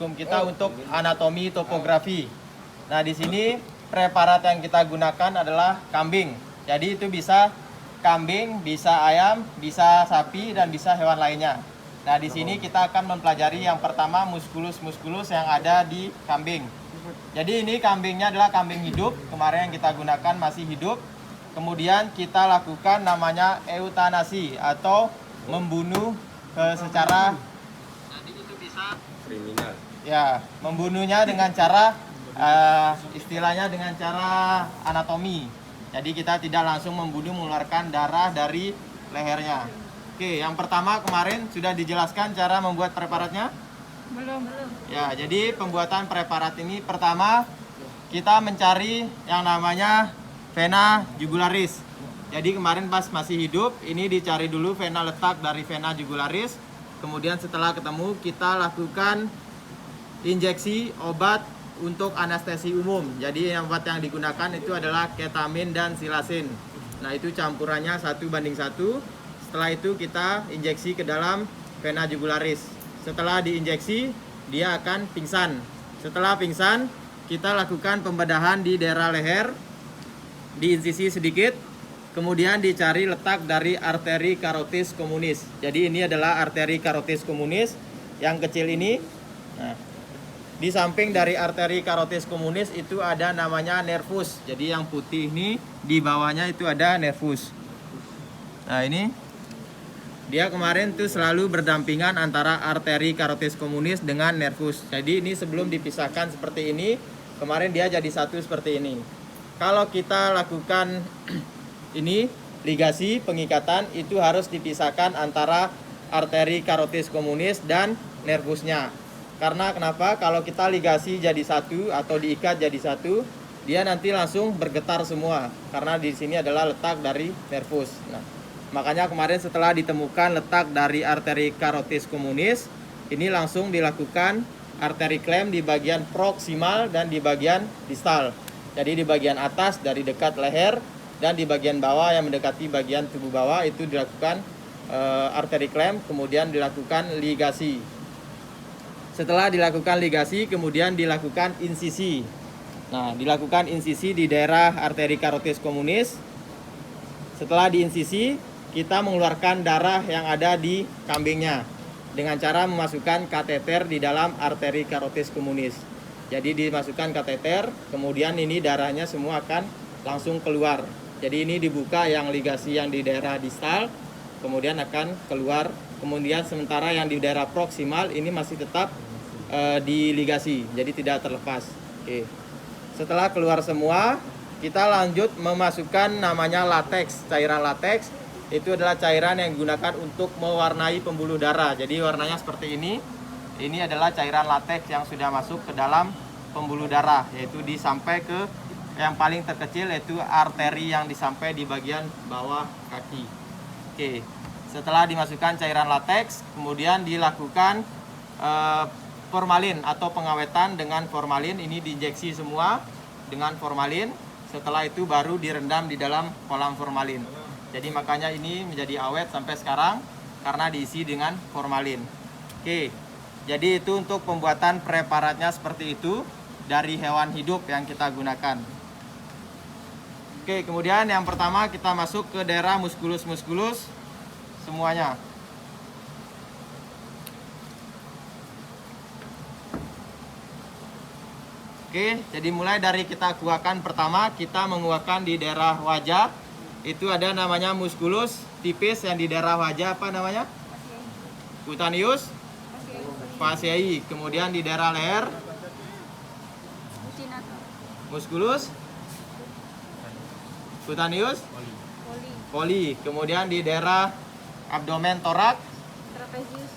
Kita untuk anatomi topografi. Nah, di sini preparat yang kita gunakan adalah kambing. Jadi itu bisa kambing, bisa ayam, bisa sapi, dan bisa hewan lainnya. Nah, di sini kita akan mempelajari yang pertama muskulus-muskulus yang ada di kambing. Jadi ini kambingnya adalah kambing hidup. Kemarin yang kita gunakan masih hidup. Kemudian kita lakukan namanya eutanasi atau membunuh secara nanti itu bisa kriminal. Ya, membunuhnya dengan cara istilahnya dengan cara anatomi. Jadi kita tidak langsung membunuh mengeluarkan darah dari lehernya. Oke, yang pertama kemarin sudah dijelaskan cara membuat preparatnya? Belum. Ya, jadi pembuatan preparat ini pertama kita mencari yang namanya vena jugularis. Jadi kemarin pas masih hidup, ini dicari dulu vena letak dari vena jugularis. Kemudian setelah ketemu kita lakukan injeksi obat untuk anestesi umum. Jadi yang obat yang digunakan itu adalah ketamin dan silasin. Nah, itu campurannya 1:1. Setelah itu kita injeksi ke dalam vena jugularis. Setelah diinjeksi, dia akan pingsan. Setelah pingsan, kita lakukan pembedahan di daerah leher, diinsisi sedikit, kemudian dicari letak dari arteri karotis communis. Jadi ini adalah arteri karotis communis yang kecil ini. Nah, di samping dari arteri karotis communis itu ada namanya nervus. Jadi yang putih ini di bawahnya itu ada nervus. Nah, ini dia kemarin tuh selalu berdampingan antara arteri karotis communis dengan nervus. Jadi ini sebelum dipisahkan seperti ini, kemarin dia jadi satu seperti ini. Kalau kita lakukan ini ligasi pengikatan itu harus dipisahkan antara arteri karotis communis dan nervusnya. Karena kenapa? Kalau kita ligasi jadi satu atau diikat jadi satu, dia nanti langsung bergetar semua. Karena di sini adalah letak dari nervus. Nah, makanya kemarin setelah ditemukan letak dari arteri karotis communis, ini langsung dilakukan arteri klem di bagian proksimal dan di bagian distal. Jadi di bagian atas dari dekat leher dan di bagian bawah yang mendekati bagian tubuh bawah itu dilakukan arteri klem, kemudian dilakukan ligasi. Setelah dilakukan ligasi, kemudian dilakukan insisi. Nah, dilakukan insisi di daerah arteri karotis communis. Setelah diinsisi, kita mengeluarkan darah yang ada di kambingnya dengan cara memasukkan kateter di dalam arteri karotis communis. Jadi dimasukkan kateter, kemudian ini darahnya semua akan langsung keluar. Jadi ini dibuka yang ligasi yang di daerah distal, kemudian akan keluar. Kemudian sementara yang di daerah proksimal ini masih tetap diligasi, jadi tidak terlepas. Oke. Setelah keluar semua, kita lanjut memasukkan namanya lateks. Cairan lateks itu adalah cairan yang digunakan untuk mewarnai pembuluh darah. Jadi warnanya seperti ini. Ini adalah cairan lateks yang sudah masuk ke dalam pembuluh darah, yaitu sampai ke yang paling terkecil, yaitu arteri yang disampai di bagian bawah kaki. Oke. Setelah dimasukkan cairan lateks, kemudian dilakukan formalin atau pengawetan dengan formalin. Ini diinjeksi semua dengan formalin. Setelah itu baru direndam di dalam kolam formalin. Jadi makanya ini menjadi awet sampai sekarang karena diisi dengan formalin. Oke. Jadi itu untuk pembuatan preparatnya seperti itu dari hewan hidup yang kita gunakan. Oke, kemudian yang pertama kita masuk ke daerah muskulus-muskulus semuanya. Oke, jadi mulai dari kita kuakan pertama, kita menguakan di daerah wajah. Itu ada namanya muskulus tipis yang di daerah wajah, apa namanya? Cutaneus fasciae. Kemudian di daerah leher muskulus cutaneus poli. Kemudian di daerah abdomen torak Trapezius.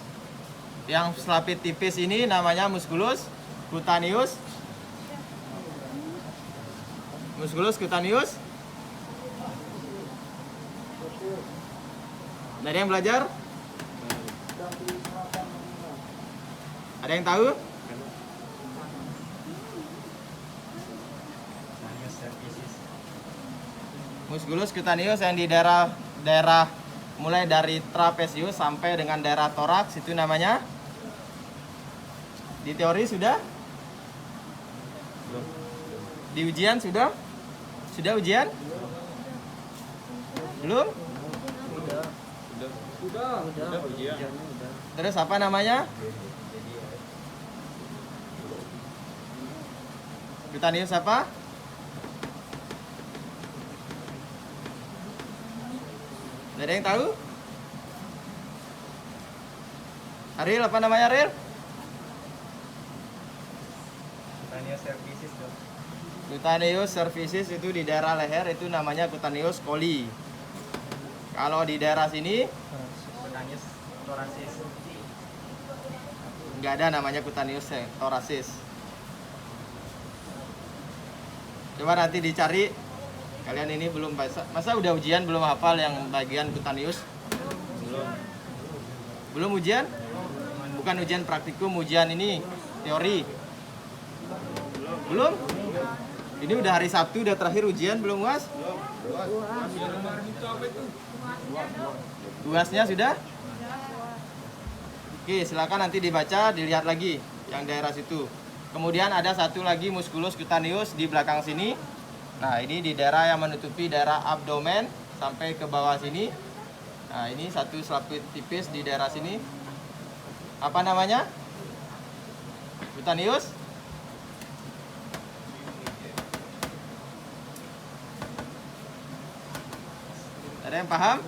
yang selapit tipis ini namanya muskulus cutaneus. Muskulus cutaneus. Ada yang belajar? Ada yang tahu? Musculus cutaneus yang di daerah mulai dari trapezius sampai dengan daerah toraks itu namanya Di teori sudah? Di ujian sudah? Sudah ujian? Belum? Udah ujian. Terus apa namanya? Kutanius apa? Ada yang tahu? Ariel, apa namanya Ariel? Cutaneous cervicis dong. Cutaneous cervicis itu di daerah leher, itu namanya Cutaneous coli. Kalau di daerah sini Cutaneous thoracis. nggak ada namanya Cutaneous thoracis. Coba nanti dicari. Kalian ini belum masa udah ujian belum hafal yang bagian Cutaneous? Belum ujian? Bukan ujian praktikum, ujian ini teori. Belum? Ini udah hari Sabtu, udah terakhir ujian, belum UAS? UASnya sudah? Oke, silakan nanti dibaca, dilihat lagi yang daerah situ. Kemudian ada satu lagi musculus cutaneus di belakang sini. Nah, ini di daerah yang menutupi daerah abdomen sampai ke bawah sini. Nah, ini satu selaput tipis di daerah sini. Apa namanya? Cutaneous? Ada yang paham?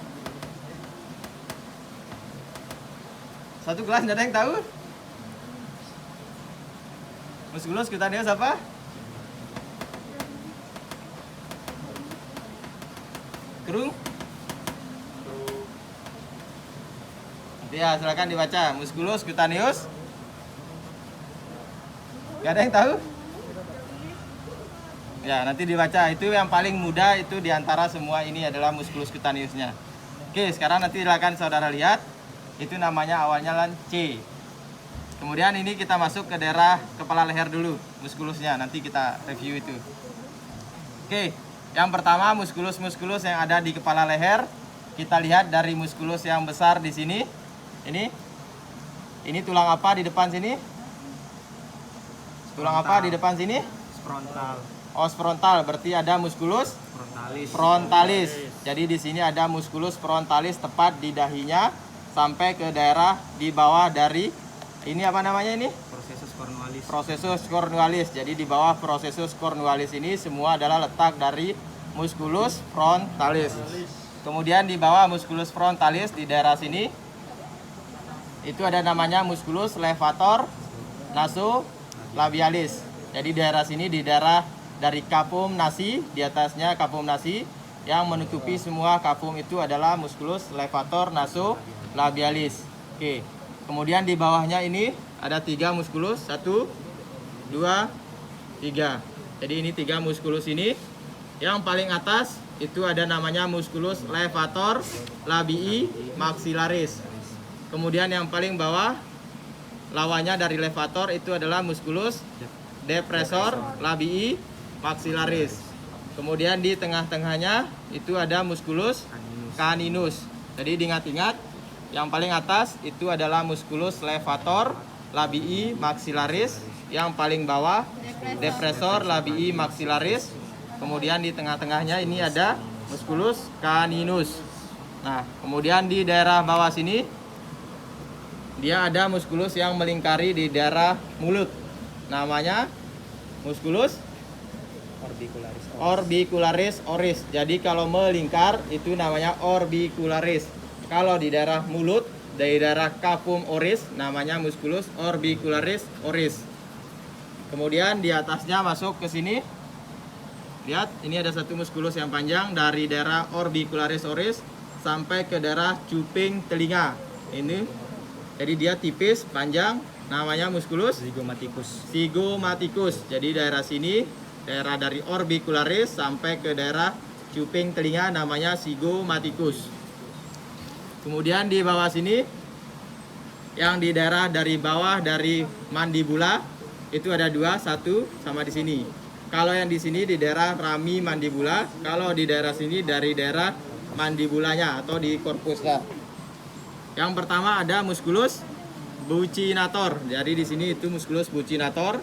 Satu kelas ada yang tahu? Musculus cutaneus apa? Kerung? Ya, silakan dibaca. Musculus cutaneus. Gak ada yang tahu? Ya, nanti dibaca. Itu yang paling mudah itu diantara semua ini adalah musculus cutaneusnya. Oke, sekarang nanti silakan saudara lihat. Itu namanya awalnya C. Kemudian ini kita masuk ke daerah kepala leher dulu, muskulusnya. Nanti kita review itu. Oke, yang pertama muskulus yang ada di kepala leher. Kita lihat dari muskulus yang besar di sini. Ini tulang apa di depan sini? Tulang apa di depan sini? Frontal. Os frontal, berarti ada muskulus frontalis. Jadi di sini ada muskulus frontalis tepat di dahinya sampai ke daerah di bawah dari ini apa namanya ini? Processus cornualis. Processus cornualis. Jadi di bawah processus cornualis ini semua adalah letak dari musculus frontalis. Kemudian di bawah musculus frontalis di daerah sini itu ada namanya musculus levator nasolabialis. Jadi daerah sini di daerah dari capum nasi, di atasnya capum nasi yang menutupi semua capum itu adalah musculus levator nasolabialis. Oke. Kemudian di bawahnya ini ada 3 musculus, 1, 2, 3. Jadi ini 3 musculus ini. Yang paling atas itu ada namanya musculus levator labii maxillaris. Kemudian yang paling bawah lawannya dari levator itu adalah musculus depressor labii maxillaris. Kemudian di tengah-tengahnya itu ada musculus caninus. Jadi diingat-ingat, yang paling atas itu adalah musculus levator labii maxillaris, yang paling bawah depressor labii maxillaris. Kemudian di tengah-tengahnya ini ada musculus caninus. Nah, kemudian di daerah bawah sini dia ada musculus yang melingkari di daerah mulut. Namanya musculus orbicularis oris. Jadi kalau melingkar itu namanya orbicularis. Kalau di daerah mulut, dari daerah capum oris, namanya musculus orbicularis oris. Kemudian di atasnya masuk ke sini. Lihat, ini ada satu musculus yang panjang dari daerah orbicularis oris sampai ke daerah cuping telinga. Ini, jadi dia tipis, panjang, namanya musculus zygomaticus. Jadi daerah sini, daerah dari orbicularis sampai ke daerah cuping telinga namanya zygomaticus. Kemudian di bawah sini, yang di daerah dari bawah dari mandibula itu ada 2, 1 sama di sini. Kalau yang di sini di daerah rami mandibula, kalau di daerah sini dari daerah mandibulanya atau di korpusnya. Yang pertama ada musculus buccinator. Jadi di sini itu musculus buccinator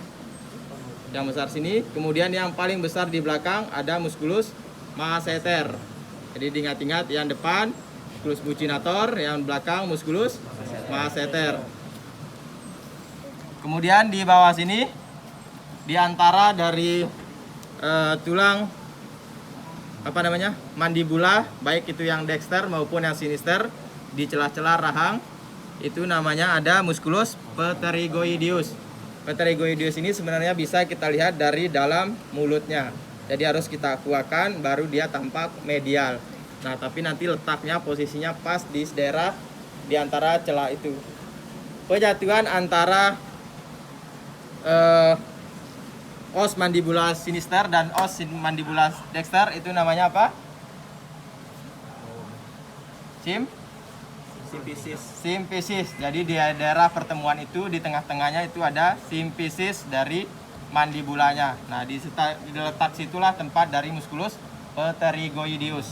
yang besar sini. Kemudian yang paling besar di belakang ada musculus masseter. Jadi diingat-ingat, yang depan musculus buccinator, yang belakang musculus masseter. Kemudian di bawah sini, di antara dari tulang mandibula, baik itu yang dexter maupun yang sinister, di celah-celah rahang itu namanya ada musculus pterygoideus. Pterygoideus ini sebenarnya bisa kita lihat dari dalam mulutnya. Jadi harus kita kuakan baru dia tampak medial. Nah, tapi nanti letaknya posisinya pas di daerah di antara celah itu. Penyatuan antara os mandibula sinister dan os mandibula dexter itu namanya apa? Simfisis. Jadi di daerah pertemuan itu di tengah-tengahnya itu ada simfisis dari mandibulanya. Nah, di letak situlah tempat dari musculus pterygoideus.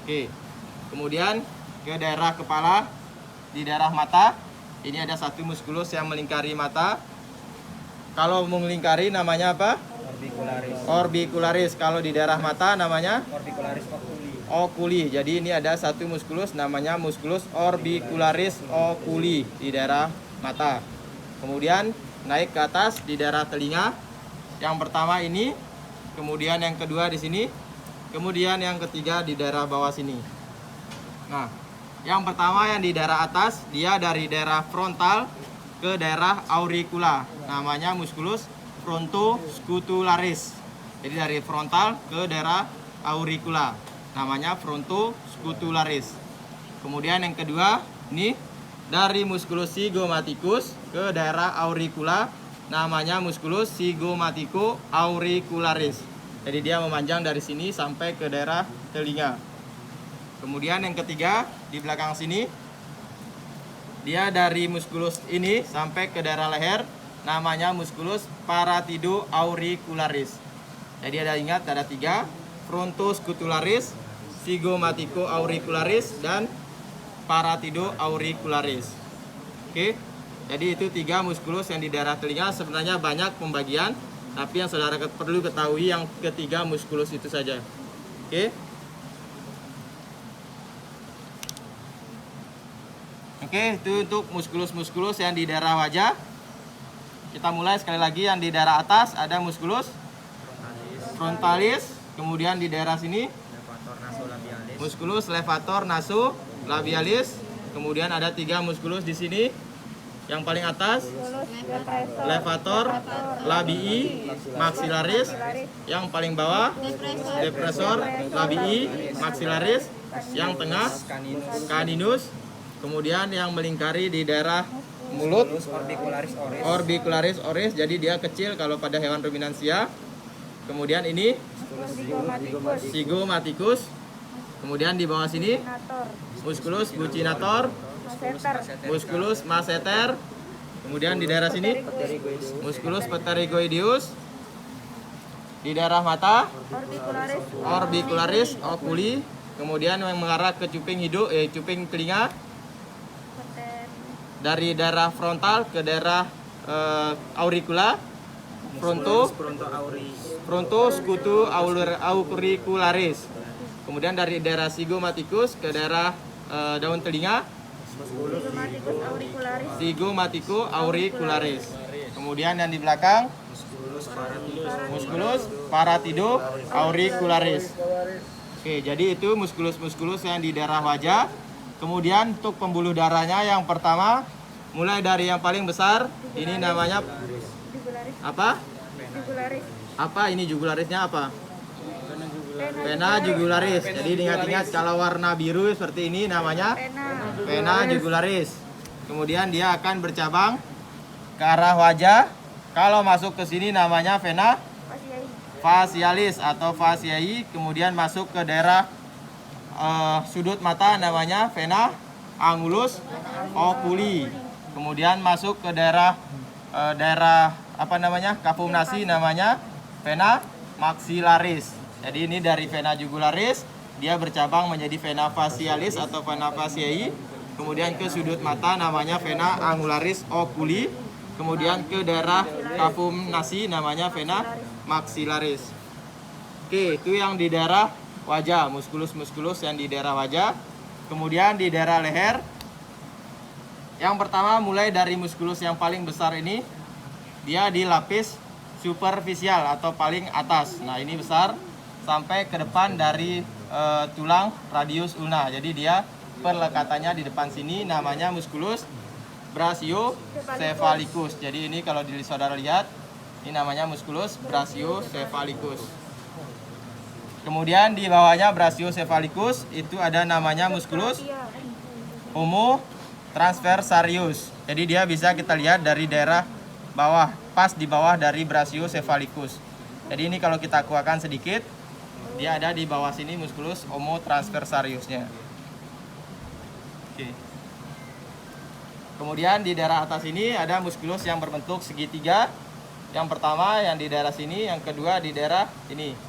Oke. Kemudian ke daerah kepala, di daerah mata, ini ada satu musculus yang melingkari mata. Kalau melingkari namanya apa? Orbicularis. Kalau di daerah mata namanya Orbicularis oculi. oculi. Jadi ini ada satu musculus namanya musculus orbicularis oculi di daerah mata. Kemudian naik ke atas di daerah telinga. Yang pertama ini, kemudian yang kedua di sini, kemudian yang ketiga di daerah bawah sini. Nah, yang pertama yang di daerah atas, dia dari daerah frontal ke daerah auricula. Namanya musculus frontoscutularis. Jadi dari frontal ke daerah auricula. Namanya frontoscutularis. Kemudian yang kedua, ini dari musculus zygomaticus ke daerah auricula. Namanya musculus zygomatico auricularis. Jadi dia memanjang dari sini sampai ke daerah telinga. Kemudian yang ketiga, di belakang sini, dia dari musculus ini sampai ke daerah leher. Namanya musculus paratido auricularis. Jadi ada tiga, frontoscutularis, zygomatico auricularis, dan paratido auricularis. Oke. Jadi itu tiga musculus yang di daerah telinga. Sebenarnya banyak pembagian, tapi yang saudara perlu ketahui yang ketiga musculus itu saja. Oke. Oke, itu untuk musculus-musculus yang di daerah wajah. Kita mulai sekali lagi. Yang di daerah atas ada musculus frontalis. Kemudian di daerah sini musculus levator nasolabialis. Kemudian ada tiga musculus di sini. Yang paling atas levator labii maxillaris. Yang paling bawah depressor labii maxillaris. Yang tengah caninus. Kemudian yang melingkari di daerah mulut orbicularis oris. Jadi dia kecil kalau pada hewan ruminansia. Kemudian ini zygomaticus. Kemudian di bawah sini musculus buccinator, musculus masseter. Kemudian di daerah sini musculus pterygoideus. Di daerah mata orbicularis oculi. Kemudian yang mengarah ke cuping cuping telinga, dari daerah frontal ke daerah auricula, frontoscutularis. Kemudian dari daerah zygomaticus ke daerah daun telinga, zygomatico auricularis. Kemudian yang di belakang musculus paratido auricularis. Oke, jadi itu musculus-musculus yang di daerah wajah. Kemudian untuk pembuluh darahnya, yang pertama mulai dari yang paling besar, ini namanya apa? Apa ini jugularisnya apa? Vena jugularis. Jadi ingat-ingat kalau warna biru seperti ini namanya vena jugularis. Kemudian dia akan bercabang ke arah wajah. Kalau masuk ke sini namanya vena facialis atau faciae. Kemudian masuk ke daerah sudut mata namanya vena angulus oculi. Kemudian masuk ke daerah kapum nasi namanya vena maxillaris. Jadi ini dari vena jugularis dia bercabang menjadi vena facialis atau vena faciae. kemudian ke sudut mata namanya vena angularis oculi, kemudian ke daerah cavum nasi namanya vena maxillaris. Oke, itu yang di daerah wajah, muskulus yang di daerah wajah. Kemudian di daerah leher, yang pertama mulai dari muskulus yang paling besar ini, dia di lapis superficial atau paling atas. Nah, ini besar sampai ke depan dari tulang radius ulna. Jadi dia perlekatannya di depan sini namanya muskulus brachiocephalicus. Jadi ini kalau saudara lihat, ini namanya muskulus brachiocephalicus. Kemudian di bawahnya brachiocephalicus itu ada namanya muskulus homotransversarius. Jadi dia bisa kita lihat dari daerah bawah, pas di bawah dari brachiocephalicus. Jadi ini kalau kita kuatkan sedikit, dia ada di bawah sini muskulus homotransversariusnya. Oke. Kemudian di daerah atas ini ada muskulus yang berbentuk segitiga. Yang pertama yang di daerah sini, yang kedua di daerah ini.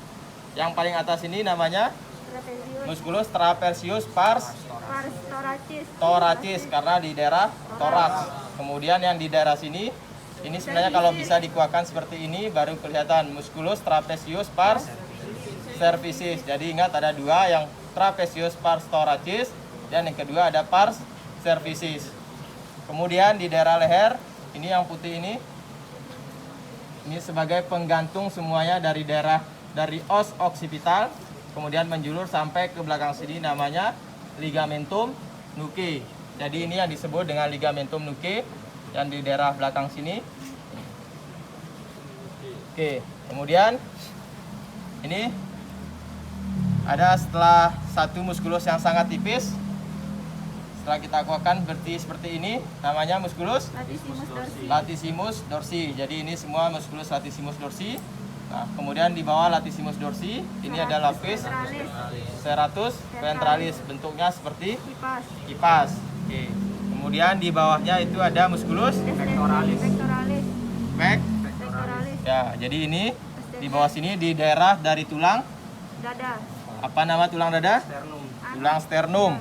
Yang paling atas ini namanya muskulus trapezius pars thoracis karena di daerah toraks. Kemudian yang di daerah sini, ini sebenarnya kalau bisa dikuatkan seperti ini baru kelihatan muskulus trapezius pars cervicis. Jadi ingat ada dua, yang trapezius pars thoracis dan yang kedua ada pars cervicis. Kemudian di daerah leher, ini yang putih ini sebagai penggantung semuanya dari os occipital, kemudian menjulur sampai ke belakang sini namanya ligamentum nuchae. Jadi ini yang disebut dengan ligamentum nuchae yang di daerah belakang sini. Oke, kemudian ini ada setelah satu muskulus yang sangat tipis. Setelah kita kuatkan berarti seperti ini, namanya muskulus latissimus dorsi. Jadi ini semua muskulus latissimus dorsi. Nah, kemudian di bawah latissimus dorsi ini ada lapis serratus ventralis, bentuknya seperti kipas. Oke. Kemudian di bawahnya itu ada muskulus Pectoralis. Ya, jadi ini di bawah sini di daerah dari tulang dada. apa nama tulang dada? Sternum. Tulang sternum.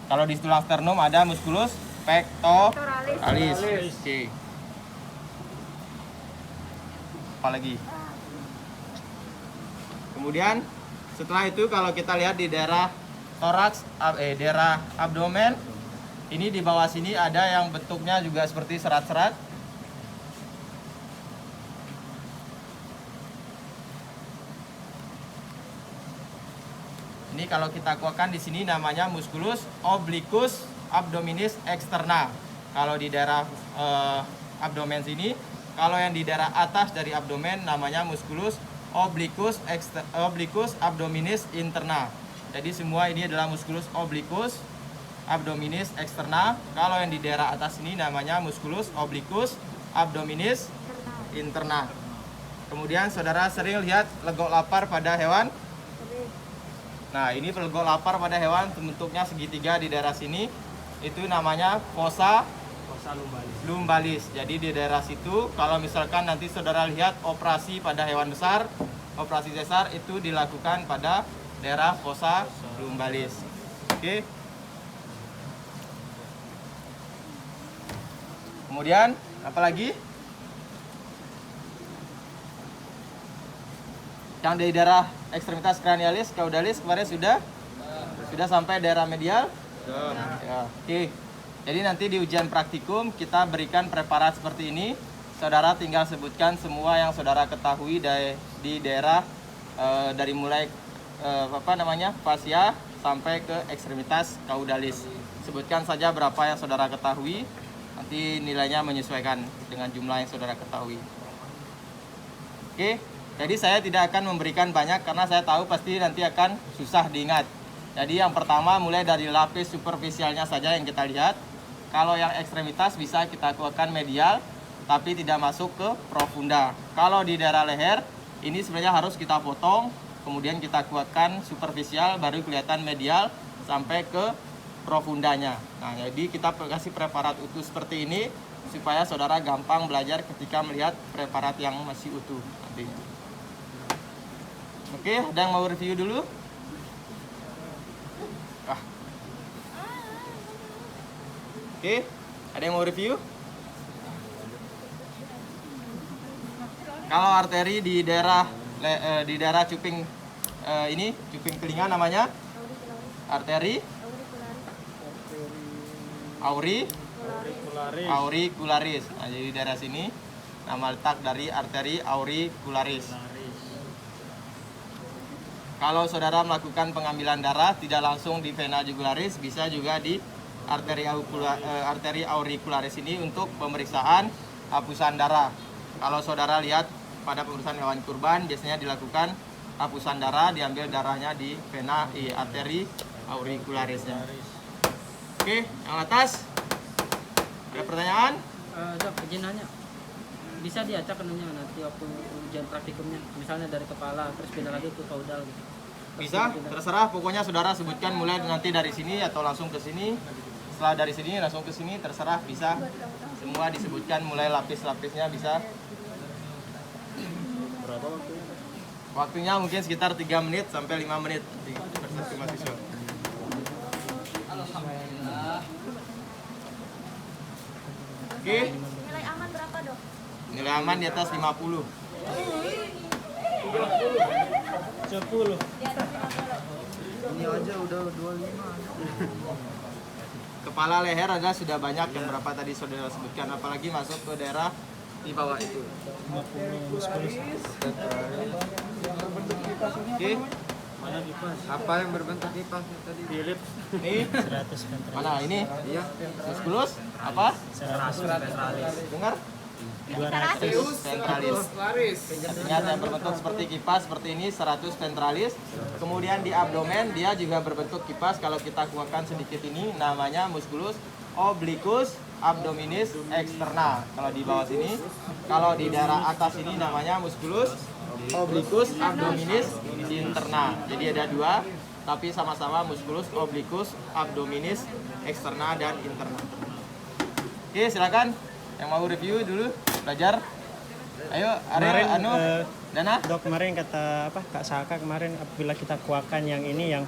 Kalau di tulang sternum ada muskulus pectoralis. Oke. Apa lagi? Kemudian setelah itu kalau kita lihat di daerah toraks, daerah abdomen, ini di bawah sini ada yang bentuknya juga seperti serat-serat. Ini kalau kita kuatkan di sini namanya musculus obliquus abdominis externa. Kalau di daerah abdomen sini, kalau yang di daerah atas dari abdomen namanya musculus obliquus abdominis interna. Jadi semua ini adalah musculus obliquus abdominis externa. Kalau yang di daerah atas ini namanya musculus obliquus abdominis interna. Kemudian saudara sering lihat legok lapar pada hewan. Nah, ini legok lapar pada hewan bentuknya segitiga di daerah sini. Itu namanya fossa lumbalis. Jadi di daerah situ kalau misalkan nanti saudara lihat operasi pada hewan besar, operasi sesar itu dilakukan pada daerah fossa lumbalis. Oke. Kemudian apalagi? Yang di daerah ekstremitas cranialis, caudalis kemarin sudah sampai daerah medial. Ya, oke. Jadi nanti di ujian praktikum kita berikan preparat seperti ini. Saudara tinggal sebutkan semua yang saudara ketahui di daerah dari mulai fascia sampai ke ekstremitas caudalis. Sebutkan saja berapa yang saudara ketahui. Nanti nilainya menyesuaikan dengan jumlah yang saudara ketahui. Oke. Jadi saya tidak akan memberikan banyak karena saya tahu pasti nanti akan susah diingat. Jadi yang pertama mulai dari lapis superficialnya saja yang kita lihat. Kalau yang ekstremitas bisa kita kuatkan medial tapi tidak masuk ke profunda. Kalau di daerah leher ini sebenarnya harus kita potong, kemudian kita kuatkan superficial baru kelihatan medial sampai ke profundanya. Nah, jadi kita kasih preparat utuh seperti ini supaya saudara gampang belajar ketika melihat preparat yang masih utuh nantinya. Oke, ada yang mau review dulu? Oke, ada yang mau review? Kalau arteri di daerah cuping ini, cuping telinga namanya arteri auricularis. Nah, jadi di daerah sini nama letak dari arteri auricularis. Kalau saudara melakukan pengambilan darah tidak langsung di vena jugularis, bisa juga di arteri auricularis ini untuk pemeriksaan hapusan darah. Kalau saudara lihat pada pemeriksaan hewan kurban biasanya dilakukan hapusan darah, diambil darahnya di vena arteri auricularisnya. Oke, yang atas ada pertanyaan? Dok, izin nanya. Bisa diacak anunya nanti waktu ujian praktikumnya, misalnya dari kepala terus pindah lagi ke caudal gitu. Bisa, terserah. Pokoknya saudara sebutkan mulai nanti dari sini atau langsung ke sini. Setelah dari sini langsung ke sini, terserah, bisa. Semua disebutkan mulai lapis-lapisnya bisa. Berapa waktunya? Waktunya mungkin sekitar 3 menit sampai 5 menit di persesi mahasiswa. Oke, Nilai aman berapa, Dok? nilai aman di atas 50. 10. Ini aja udah 25. Kepala leher ada sudah banyak yang berapa tadi saudara sebutkan, apalagi masuk ke daerah di bawah itu. 50 muskulus. Oke, Mana kipas? Apa yang berbentuk kipas tadi? Philips. ini 100 ventralis. mana ini? Iya. Muskulus apa? 100 ventralis. Dengar? 200 Ventralis. Artinya yang berbentuk seperti kipas seperti ini 100 ventralis. Kemudian di abdomen dia juga berbentuk kipas. Kalau kita kuatkan sedikit ini namanya musculus obliquus abdominis externa. Kalau di bawah sini, kalau di daerah atas ini namanya musculus obliquus abdominis interna. Jadi ada dua, tapi sama-sama musculus obliquus abdominis externa dan interna. Oke, silakan yang mau review dulu belajar. Ayo, Kemarin, Dana. Dok, kemarin kata Kak Saka kemarin apabila kita kuakan yang ini yang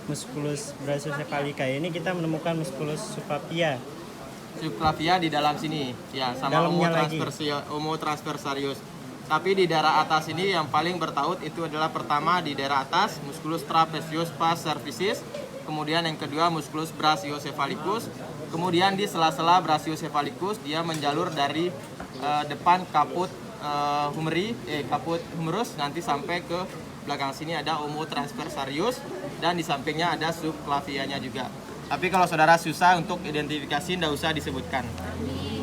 musculus brachiocephalica ini kita menemukan musculus subclavia. Subclavia di dalam sini, ya, sama Dalamnya lagi. homotransversarius. Tapi di daerah atas ini yang paling bertaut itu adalah pertama di daerah atas musculus trapezius pars cervicis, kemudian yang kedua musculus brachiocephalicus, kemudian di sela-sela brachiocephalicus dia menjalur dari depan kaput kaput humerus nanti sampai ke belakang sini ada homotransversarius dan di sampingnya ada subclavianya juga. Tapi kalau saudara susah untuk identifikasi tidak usah disebutkan.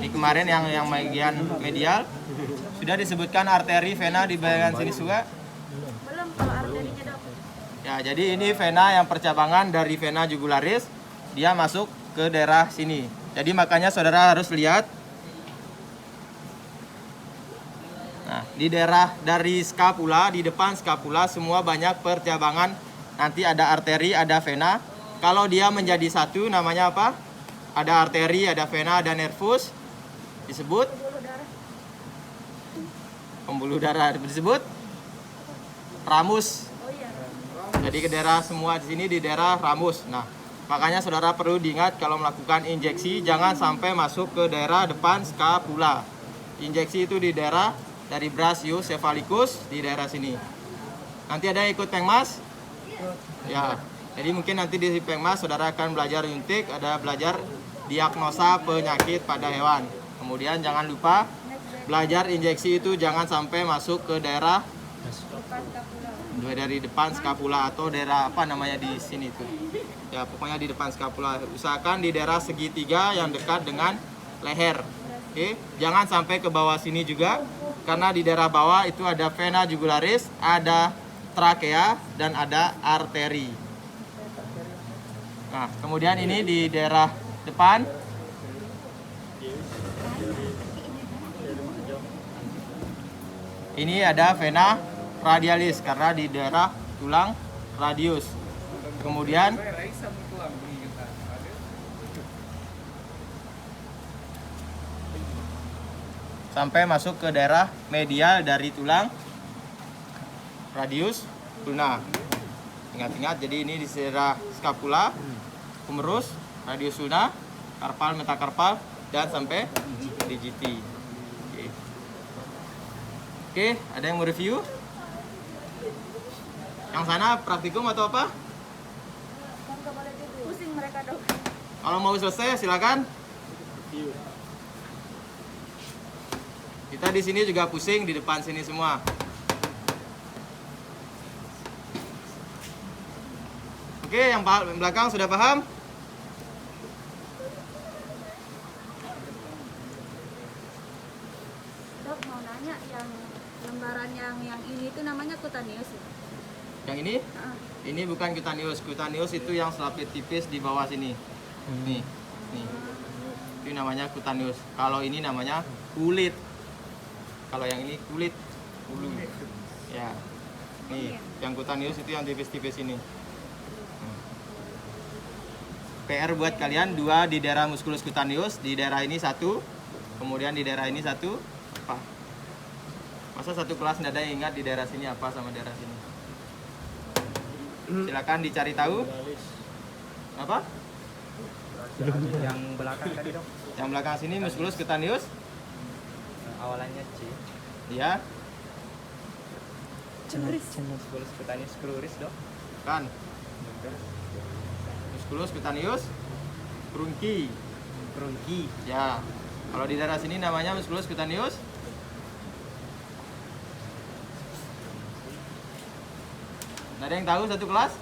Ini kemarin yang bagian medial sudah disebutkan arteri vena di bagian sini juga. Belum kalau arterinya, Dok. Ya, jadi ini vena yang percabangan dari vena jugularis, dia masuk ke daerah sini. Jadi makanya saudara harus lihat. Nah, di daerah dari scapula, di depan scapula semua banyak percabangan. Nanti ada arteri, ada vena. Kalau dia menjadi satu namanya apa? Ada arteri, ada vena, ada nervus. Disebut pembuluh darah, disebut ramus. Oh iya. Jadi ke daerah semua di sini di daerah ramus. Nah, makanya saudara perlu diingat kalau melakukan injeksi jangan sampai masuk ke daerah depan scapula. Injeksi itu di daerah dari brachiocephalicus di daerah sini. Nanti ada yang ikut pengmas? Ya. Jadi mungkin nanti di pengmas saudara akan belajar nyuntik, ada belajar diagnosa penyakit pada hewan. Kemudian jangan lupa belajar injeksi itu jangan sampai masuk ke daerah dari depan scapula atau daerah apa namanya di sini tuh. Ya, pokoknya di depan scapula. Usahakan di daerah segitiga yang dekat dengan leher. Oke, jangan sampai ke bawah sini juga karena di daerah bawah itu ada vena jugularis, ada trakea dan ada arteri. Nah, kemudian ini di daerah depan. Ini ada vena radialis karena di daerah tulang radius. Kemudian sampai masuk ke daerah medial dari tulang radius ulna. Ingat-ingat, jadi ini di daerah scapula, humerus, radius ulna, karpal, metakarpal, dan sampai digiti. Oke, ada yang mau review? Yang sana praktikum atau apa? Pusing mereka dok. Kalau mau selesai silakan. Kita di sini juga pusing di depan sini semua. Oke, yang belakang sudah paham? Dok mau nanya yang lembaran yang ini itu namanya cutaneous ya? Yang ini? Ah, Ini bukan cutaneous. Cutaneous itu yang selaput tipis di bawah sini. Nih, nih. Itu namanya cutaneous. Kalau ini namanya kulit. Kalau yang ini kulit, bulu. Ya. Nih, yang cutaneous itu yang tipis-tipis ini. PR buat kalian 2 di daerah musculus cutaneous, di daerah ini 1, kemudian di daerah ini 1. Apa? Masa satu kelas nggak ada yang ingat di daerah sini apa sama daerah sini? Silakan dicari tahu. Apa? Yang belakang tadi dong. Yang belakang sini musculus cutaneous. Awalannya C. Iya, Musculus cutaneous cruris dong. kan. Musculus cutaneous trunci. Trunci. Ya. Kalau di daerah sini namanya musculus cutaneous. Ada yang tahu satu kelas?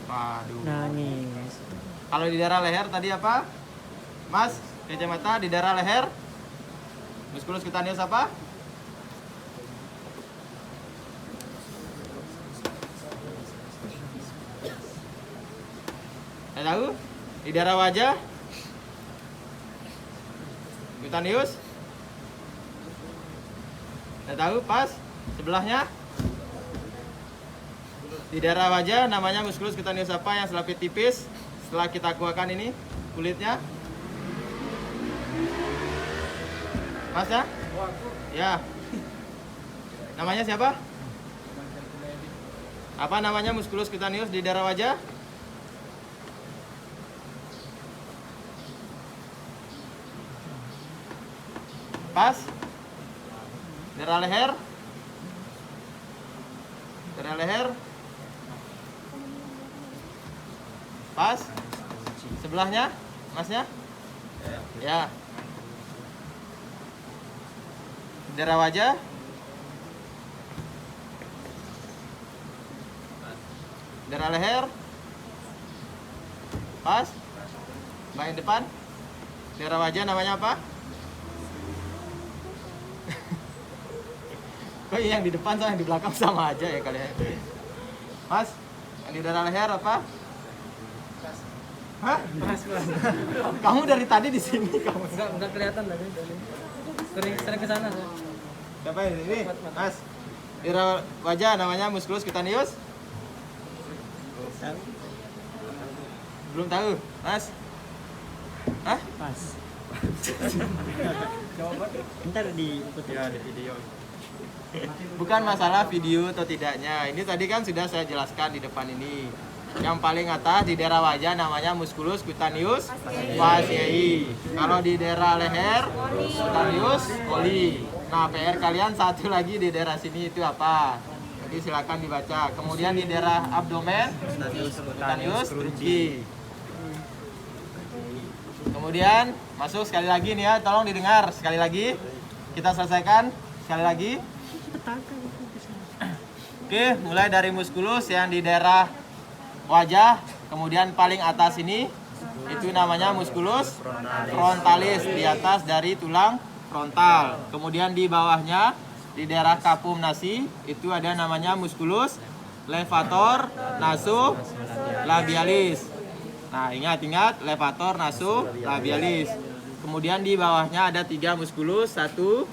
Waduh. Nangis. Kalau di daerah leher tadi apa? Mas, kacamata di daerah leher. Musculus cutaneous apa? Ada tahu? Di daerah wajah. Cutaneous. Ada tahu? Pas. Sebelahnya. Di daerah wajah namanya musculus cutaneous apa yang selaput tipis setelah kita kuahkan ini kulitnya? Mas ya? Ya. Namanya siapa? Apa namanya musculus cutaneous di daerah wajah? Pas. Daerah leher? Daerah leher? Pas. Sebelahnya? Masnya? Ya. Daerah wajah? Daerah leher? Pas. Bagian depan? Daerah wajah namanya apa? Kok yang di depan sama yang di belakang sama aja ya kalian? Mas, yang di daerah leher apa? Hah? Kamu dari tadi di sini kamu. Enggak kelihatan tadi. Sering ke sana. Siapa ini? Mas. Di wajah namanya musculus cutaneous? Belum tahu, Mas? Hah? Pas. Ntar di Ya, di video. Bukan masalah video atau tidaknya. Ini tadi kan sudah saya jelaskan di depan ini. Yang paling atas di daerah wajah namanya musculus cutaneous fasciae. Kalau di daerah leher cutaneous coli. Nah, PR kalian satu lagi di daerah sini itu apa? Jadi silakan dibaca. Kemudian di daerah abdomen cutaneous trunci. Kemudian masuk sekali lagi nih ya, tolong didengar sekali lagi. Kita selesaikan sekali lagi. Oke, mulai dari musculus yang di daerah wajah, kemudian paling atas ini itu namanya musculus frontalis di atas dari tulang frontal. Kemudian di bawahnya di daerah kapum nasi itu ada namanya musculus levator nasolabialis. Nah, ingat levator nasolabialis. Kemudian di bawahnya ada 3 musculus, 1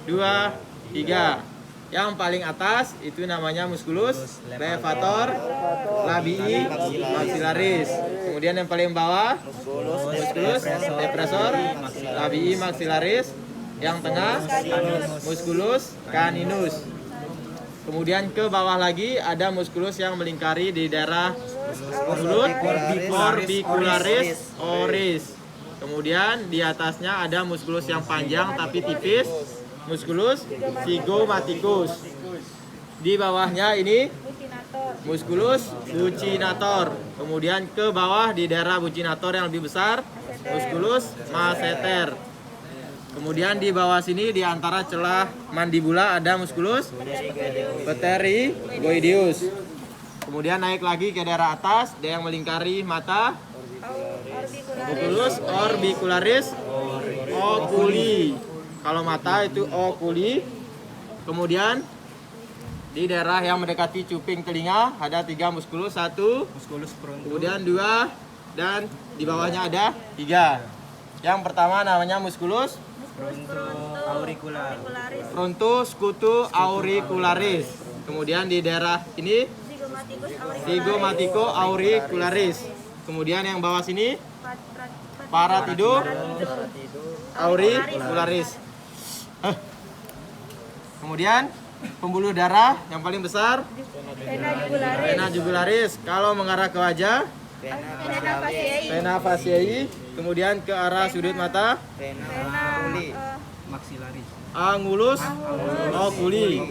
2 3. Yang paling atas itu namanya musculus levator labii maxillaris. Kemudian yang paling bawah musculus depressor labii maxillaris. Yang tengah musculus caninus. Kemudian ke bawah lagi ada musculus yang melingkari di daerah musculus orbicularis oris. Kemudian di atasnya ada musculus yang panjang tapi tipis, musculus zygomaticus. Di bawahnya ini musculus buccinator. Kemudian ke bawah di daerah buccinator yang lebih besar, musculus masseter. Kemudian di bawah sini di antara celah mandibula ada musculus pterygoideus. Kemudian naik lagi ke daerah atas, ada yang melingkari mata, musculus orbicularis oculi. Kalau mata itu oculi. Kemudian di daerah yang mendekati cuping telinga ada 3 musculus, 1, Musculus fronto. kemudian 2, dan di bawahnya ada 3. Yang pertama namanya musculus Auricular. frontus scutu auricularis. Kemudian di daerah ini zygomatico auricularis. Kemudian yang bawah sini paratido auricularis. Kemudian pembuluh darah yang paling besar vena jugularis. Kalau mengarah ke wajah vena faciae. Kemudian ke arah sudut mata Maxillaris. angulus oculi.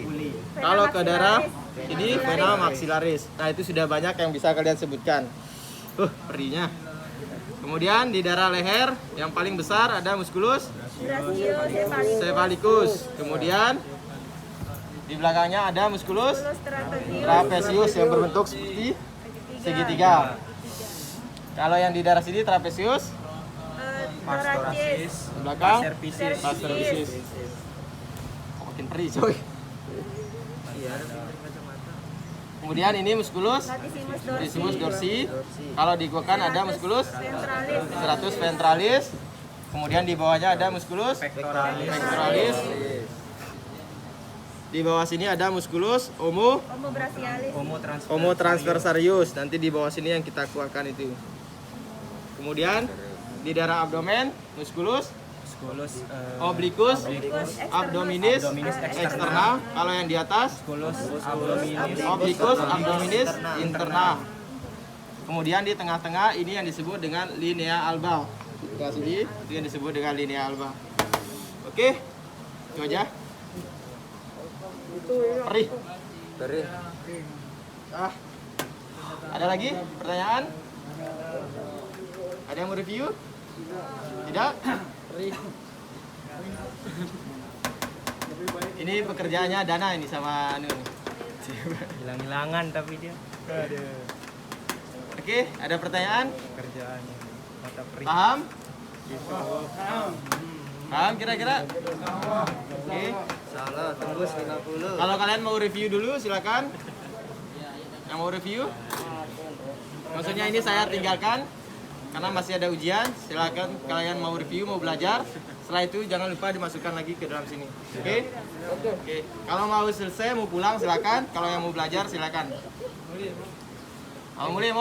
Kalau ke daerah ini vena maxillaris. Nah, itu sudah banyak yang bisa kalian sebutkan. Perinya. Kemudian di daerah leher yang paling besar ada musculus cephalicus. Kemudian di belakangnya ada musculus trapezius yang berbentuk seperti segitiga. Kalau yang di daerah sini trapezius, Pastoracis. di belakang Cervicis. pastoricis. Makin perih coy. Kemudian ini musculus latissimus dorsi. Kalau dikuatkan ada musculus stratus ventralis. Kemudian di bawahnya ada musculus pectoralis. Di bawah sini ada musculus Homo transversarius. Nanti di bawah sini yang kita kuatkan itu. Kemudian di daerah abdomen musculus Musculus obliquus abdominis externa. Kalau yang di atas Musculus abdominis. obliquus abdominis interna. Kemudian di tengah-tengah ini yang disebut dengan linea alba. Kita sini itu yang disebut dengan linea alba. Oke, itu aja. Perih. Ada lagi pertanyaan? Ada yang mau review? Tidak? Ini pekerjaannya Dana ini sama anu nih. Hilang-hilangan tapi dia. Oke, ada pertanyaan? Kerjaannya. Mata perih. Paham? Paham kira-kira? Oke. Salah, tembus 50. Kalau kalian mau review dulu silakan. Yang mau review? Maksudnya ini saya tinggalkan karena masih ada ujian. Silakan kalian mau review, mau belajar. Setelah itu jangan lupa dimasukkan lagi ke dalam sini. Oke? Oke. Kalau mau selesai mau pulang silakan. Kalau yang mau belajar silakan. Mau mulai mau?